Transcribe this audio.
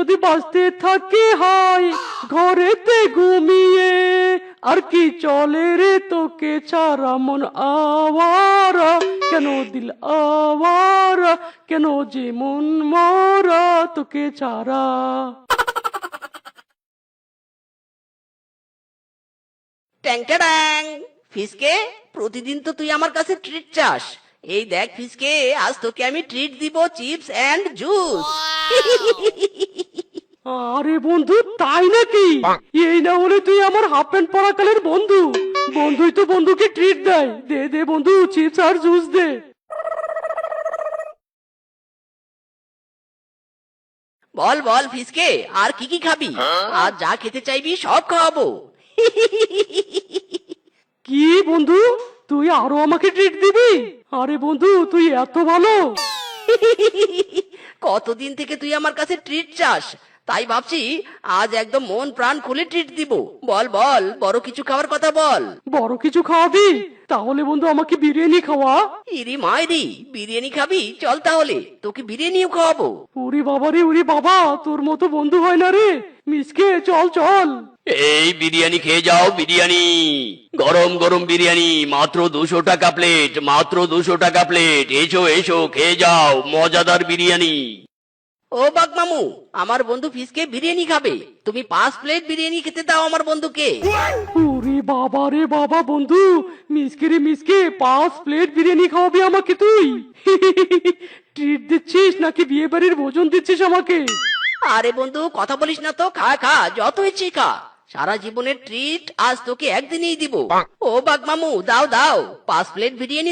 যদি বাঁচতে থাকি হাই ঘরেতে ঘুমিয়ে, আর কি চলে রে তোকে ছাড়া মন আওয়ারা, কেন দিল আওয়ারা, কেন যে মন মরা তোকে ছাড়া। ট্যাং ট্যাং। ফিসকে, প্রতিদিন তো তুই আমার কাছে ট্রিট চাস। এই দেখ ফিসকে, আজ তোকে আমি ট্রিট দিব, চিপস এন্ড জুস। আরে বন্ধু, তাই নাকি? এই না হলে তুই আমার হাফ প্যান্ট পরাকালের বন্ধু। বন্ধুই তো বন্ধুকে ট্রিট দেয়। দে দে বন্ধু, চিপস আর জুস দে। বল বল ফিসকে, আর কি কি খাবি? আজ যা খেতে চাইবি সব খাওয়াবো। কি বন্ধু, তুই আরো আমাকে ট্রিট দিবি? আরে বন্ধু, তুই এত ভালো। কতদিন থেকে তুই আমার কাছে ট্রিট চাস, তাই ভাবছি আজ একদম মন প্রাণ খুলে ট্রিট দিব। বল বল, বড় কিছু খাওয়ার কথা বল। বড় কিছু খাওয়াবি? তাহলে বন্ধু আমাকে বিরিয়ানি খাওয়া। ইরি মাইরি, বিরিয়ানি খাবি? চল তাহলে তোকে বিরিয়ানিও খাওয়াবো। উরি বাবা রে, উরি বাবা, তোর মতো বন্ধু হয় না রে। মিসকে, চল চল। এই বিরিয়ানি খেয়ে যাও, বিরিয়ানি গরম গরম বিরিয়ানি, মাত্র 200 টাকা প্লেট, মাত্র 200 টাকা প্লেট। এসো এসো, খেয়ে যাও মজাদার বিরিয়ানি। ও বাঘ মামু, আমার বন্ধু ফিসকে বিরিয়ানি খাবে, তুমি 5 প্লেট বিরিয়ানি খেতে দাও আমার বন্ধুকে। উরি বাবা রে বাবা, বন্ধু মিসকে রে মিসকে, 5 প্লেট বিরিয়ানি খাওয়াবি আমাকে তুই? ট্রিট দিচ্ছিস নাকি বিয়ে বাড়ির ভোজন দিচ্ছিস আমাকে? আরে বন্ধু, কথা বলিস না তো, খা খা, যত ইচ্ছে খা। সারা জীবনের ট্রিট আজ তোকে একদিনেই দিব। ও বাঘ মামু, দাও দাও, 5 প্লেট বিরিয়ানি